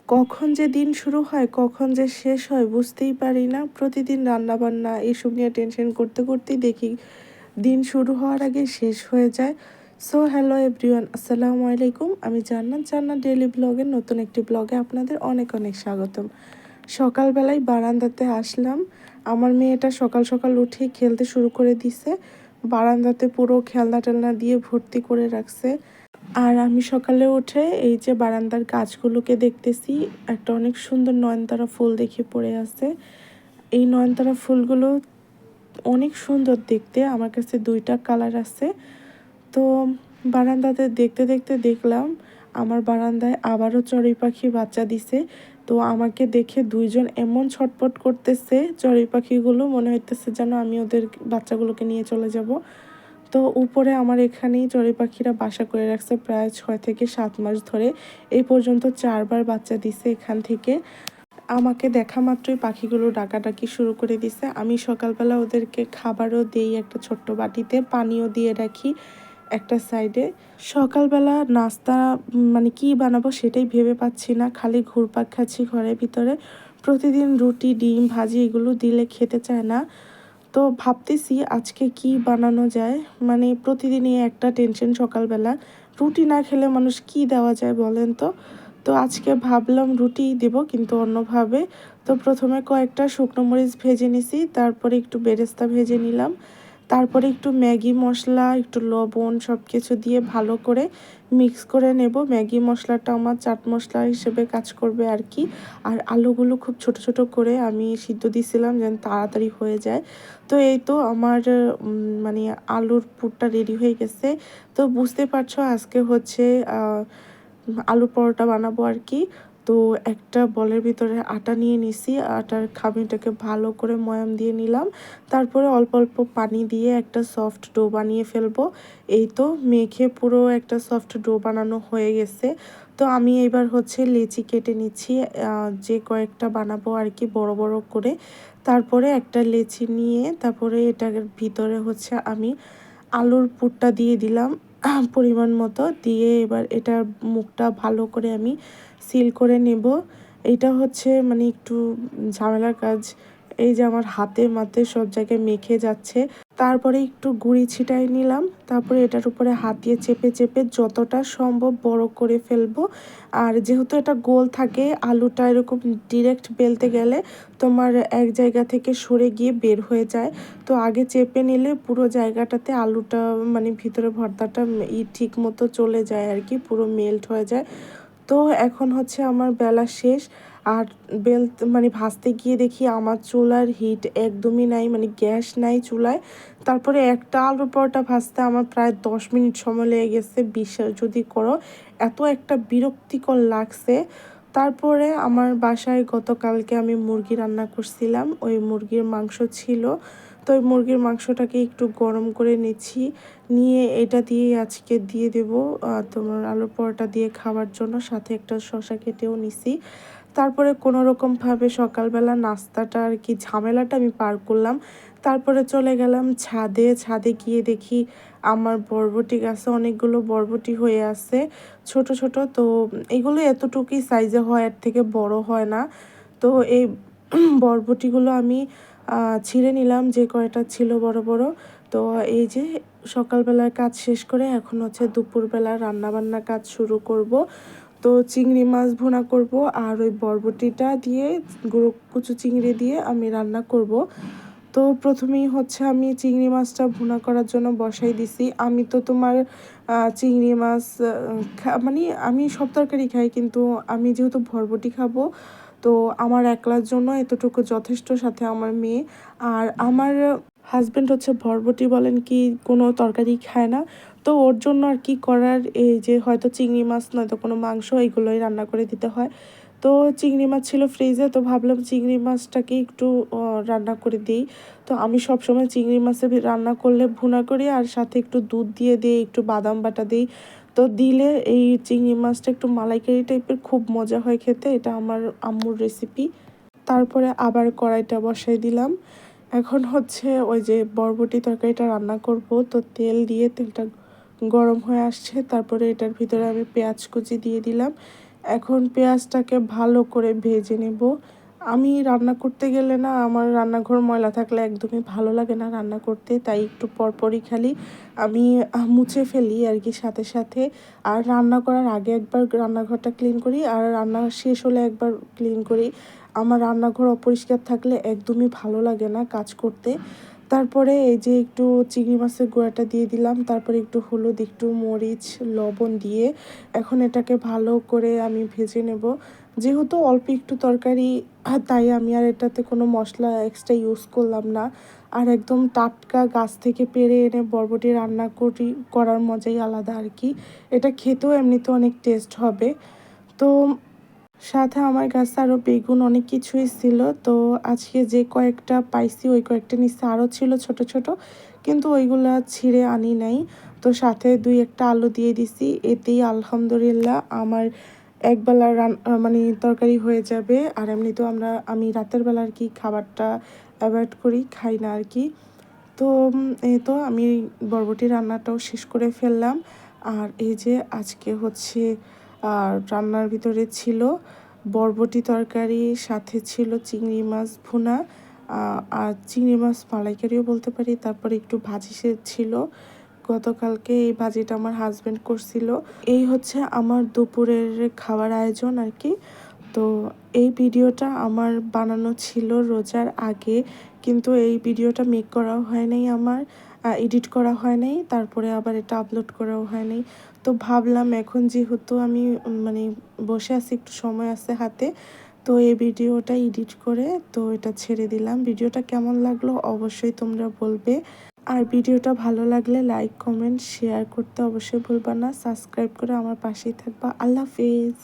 কখন যে দিন শুরু হয় কখন যে শেষ হয় বুঝতেই পারি না। প্রতিদিন রান্নাবান্না এসব নিয়ে টেনশন করতে করতেই দেখি দিন শুরু হওয়ার আগে শেষ হয়ে যায়। সো হ্যালো এভরিওয়ান, আসসালামু আলাইকুম। আমি জান্নাত ডেইলি ব্লগের নতুন একটি ব্লগে আপনাদের অনেক অনেক স্বাগতম। সকালবেলায় বারান্দাতে আসলাম। আমার মেয়েটা সকাল সকাল উঠে খেলতে শুরু করে দিছে। বারান্দাতে পুরো খেলনা টেলনা দিয়ে ভর্তি করে রাখছে। আর আমি সকালে উঠে এই যে বারান্দার গাছগুলোকে দেখতেছি, একটা অনেক সুন্দর নয়নতারা ফুল দেখে পড়ে আছে। এই নয়নতারা ফুলগুলো অনেক সুন্দর দেখতে, আমার কাছে দুইটা কালার আছে। তো বারান্দাতে দেখতে দেখতে দেখলাম আমার বারান্দায় আবারও চড়ুই পাখি বাচ্চা দিছে। তো আমাকে দেখে দুইজন এমন ছটপট করতেছে, চড়ুই পাখিগুলো মনে হইতেছে যেন আমি ওদের বাচ্চাগুলোকে নিয়ে চলে যাব। তো উপরে আমার এখানেই চড়ুই পাখিরা বাসা করে রাখছে প্রায় 6 থেকে 7 মাস ধরে। এই পর্যন্ত 4বার বাচ্চা দিছে এখান থেকে। আমাকে দেখা মাত্রই পাখিগুলো ডাকাডাকি শুরু করে দিছে। আমি সকালবেলা ওদেরকে খাবারও দিই, একটা ছোট্ট বাটিতে পানিও দিয়ে রাখি একটা সাইডে। সকালবেলা নাস্তা মানে কি বানাবো সেটাই ভেবে পাচ্ছি না, খালি ঘুরপাক খাচ্ছি ঘরের ভিতরে। প্রতিদিন রুটি ডিম ভাজি এগুলো দিলে খেতে চায় না। তো ভাবতেছি আজকে কি বানানো যায়, মানে প্রতিদিনই একটা টেনশন সকালবেলা। রুটি না খেলে মানুষ কি দেওয়া যায় বলেন তো। তো আজকে ভাবলাম রুটি দেব কিন্তু অন্যভাবে। তো প্রথমে কয়েকটা শুকনো মরিচ ভেজে নিছি, তারপরে একটু বেরেস্তা ভেজে নিলাম, তারপরে একটু ম্যাগি মশলা একটু লবণ সব কিছু দিয়ে ভালো করে মিক্স করে নেব। ম্যাগি মশলাটা আমার চাট মশলা হিসেবে কাজ করবে আর কি। আর আলুগুলো খুব ছোট ছোট করে আমি সিদ্ধ দিয়েছিলাম যেন তাড়াতাড়ি হয়ে যায়। তো এই তো আমার মানে আলুর পুরটা রেডি হয়ে গেছে। তো বুঝতে পারছো আজকে হচ্ছে আলুর পরোটা বানাবো আর কি। তো একটা বলের ভিতরে আটা নিয়ে নিছি, আটার খামিটাকে ভালো করে ময়াম দিয়ে নিলাম, তারপরে অল্প অল্প পানি দিয়ে একটা সফট ডো বানিয়ে ফেলবো। এই তো মেখে পুরো একটা সফট ডো বানানো হয়ে গেছে। তো আমি এবার হচ্ছে লেচি কেটে নিচ্ছি, যে কয়েকটা বানাবো আর কি বড় বড় করে। তারপরে একটা লেচি নিয়ে তারপরে এটার ভিতরে হচ্ছে আমি আলুর পুরটা দিয়ে দিলাম পরিমাণ মতো, দিয়ে এবার এটার মুখটা ভালো করে আমি সিল করে নেব। এটা হচ্ছে মানে একটু ঝামেলার কাজ। এই যে আমার হাতে মাতে সব জায়গায় মেখে যাচ্ছে। তারপরে একটু গুঁড়ি ছিটাই নিলাম, তারপরে এটার উপরে হাত দিয়ে চেপে চেপে যতটা সম্ভব বড় করে ফেলবো। আর যেহেতু এটা গোল থাকে, আলুটা এরকম ডিরেক্ট বেলতে গেলে তোমার এক জায়গা থেকে সরে গিয়ে বের হয়ে যায়। তো আগে চেপে নিলে পুরো জায়গাটাতে আলুটা মানে ভিতরে ভর্তাটা ঠিক মতো চলে যায় আর কি, পুরো মেল্ট হয়ে যায়। তো এখন হচ্ছে আমার বেলা শেষ। আর মানে ভাজতে গিয়ে দেখি আমার চুলার হিট একদমই নাই, মানে গ্যাস নাই চুলায়। তারপরে একটা আলুর পরোটা ভাজতে আমার প্রায় 10 মিনিট সময় লেগে গেছে, বিশ্বাস যদি করো। এত একটা বিরক্তিকর লাগছে। তারপরে আমার বাসায় গতকালকে আমি মুরগি রান্না করছিলাম, ওই মুরগির মাংস ছিল। তো ওই মুরগির মাংসটাকে একটু গরম করে নিচ্ছি, নিয়ে এটা দিয়ে আজকে দিয়ে দেব তোমার আলুর পরোটা দিয়ে খাওয়ার জন্য। সাথে একটা শসা কেটেও নিছি। তারপরে কোনো রকমভাবে সকালবেলা নাস্তাটা আর কি ঝামেলাটা আমি পার করলাম। তারপরে চলে গেলাম ছাদে। ছাদে গিয়ে দেখি আমার বরবটি গাছে অনেকগুলো বরবটি হয়ে আছে ছোট ছোট। তো এগুলো এতটুকুই সাইজে হয়, এর থেকে বড় হয় না। তো এই বরবটিগুলো আমি ছিঁড়ে নিলাম যে কয়টা ছিল বড় বড়। তো এই যে সকালবেলার কাজ শেষ করে এখন হচ্ছে দুপুরবেলা রান্নাবান্না কাজ শুরু করব। তো চিংড়ি মাছ ভুনা করব, আর ওই বরবটিটা দিয়ে গুঁড়ো কুচু চিংড়ি দিয়ে আমি রান্না করব। তো প্রথমেই হচ্ছে আমি চিংড়ি মাছটা ভুনা করার জন্য বসাই দিছি। আমি তো তোমার চিংড়ি মাছ মানে আমি সব তরকারি খাই, কিন্তু আমি যেহেতু বরবটি খাবো তো আমার একলার জন্য এতটুকু যথেষ্ট, সাথে আমার মেয়ে। আর আমার হাজব্যান্ড হচ্ছে বরবটি বলেন কি কোনো তরকারি খায় না। তো ওর জন্য আর কি করার, এই যে হয়তো চিংড়ি মাছ নয়তো কোনো মাংস এগুলোই রান্না করে দিতে হয়। তো চিংড়ি মাছ ছিল ফ্রিজে, তো ভাবলাম চিংড়ি মাছটাকে একটু রান্না করে দিই। তো আমি সবসময় চিংড়ি মাছের রান্না করলে ভুনা করি আর সাথে একটু দুধ দিয়ে দিই, একটু বাদাম বাটা দিই। তো দিলে এই চিংড়ি মাছটা একটু মালাইকারি টাইপের খুব মজা হয় খেতে। এটা আমার আম্মুর রেসিপি। তারপরে আবার কড়াইটা বসাই দিলাম। এখন হচ্ছে ওই যে বরবটি তরকারিটা রান্না করব। তো তেল দিয়ে তেলটা গরম হয়ে আসছে, তারপরে এটার ভিতরে আমি পেঁয়াজ কুচি দিয়ে দিলাম। এখন পেঁয়াজটাকে ভালো করে ভেজে নেব। আমি রান্না করতে গেলে না, আমার রান্নাঘর ময়লা থাকলে একদমই ভালো লাগে না রান্না করতে, তাই একটু পরপরই খালি আমি মুছে ফেলি আর কি সাথে সাথে। আর রান্না করার আগে একবার রান্নাঘরটা ক্লিন করি, আর রান্না শেষ হলে একবার ক্লিন করি। আমার রান্নাঘর অপরিষ্কার থাকলে একদমই ভালো লাগে না কাজ করতে। তারপরে এই যে একটু চিংড়ি মাছের গুঁড়াটা দিয়ে দিলাম, তারপরে একটু হলুদ, একটু মরিচ, লবণ দিয়ে এখন এটাকে ভালো করে আমি ভেজে নেব। যেহেতু অল্প একটু তরকারি, তাই আমি আর এটাতে কোনো মশলা এক্সট্রা ইউজ করলাম না। আর একদম টাটকা গাছ থেকে পেড়ে এনে বরবটি রান্না করার মজাই আলাদা আর কি। এটা খেতেও এমনিতে অনেক টেস্ট হবে। তো সাথে আমার কাছে আরও বেগুন অনেক কিছুই ছিল, তো আজকে যে কয়েকটা পাইছি ওই কয়েকটা নিচে আরও ছিল ছোট ছোট, কিন্তু ওইগুলা ছিঁড়ে আনি নাই। তো সাথে 2-1টা আলু দিয়ে দিছি, এতেই আলহামদুলিল্লাহ আমার একবেলার মানে তরকারি হয়ে যাবে। আর এমনিতেও আমি রাতের বেলা আর কি খাবারটা অ্যাভয়েড করি, খাই না আর কি। তো এই তো আমি বরবটি রান্নাটাও শেষ করে ফেললাম। আর এই যে আজকে হচ্ছে রান্নার ভিতরে ছিল বরবটি তরকারি, সাথে ছিল চিংড়ি মাছ ভুনা, আর চিংড়ি মাছ মালাইকারিও বলতে পারি। তারপরে একটু ভাজি ছিল গতকালকে, এই ভাজিটা আমার হাজব্যান্ড করছিল। এই হচ্ছে আমার দুপুরের খাবার আয়োজন আর কি। তো এই ভিডিওটা আমার বানানো ছিল রোজার আগে, কিন্তু এই ভিডিওটা মেক করাও হয় নাই, আমার এডিট করা হয় নাই, তারপরে আবার এটা আপলোড করাও হয় নাই। তো ভাবলাম এখন যেহেতু আমি মানে বসে আছি, একটু সময় আছে হাতে, তো এই ভিডিওটা এডিট করে তো এটা ছেড়ে দিলাম। ভিডিওটা কেমন লাগলো অবশ্যই তোমরা বলবে। আর ভিডিওটা ভালো লাগলে লাইক, কমেন্ট, শেয়ার করতে অবশ্যই ভুলবা না। সাবস্ক্রাইব করে আমার পাশেই থাকবা। আল্লাহ হাফেজ।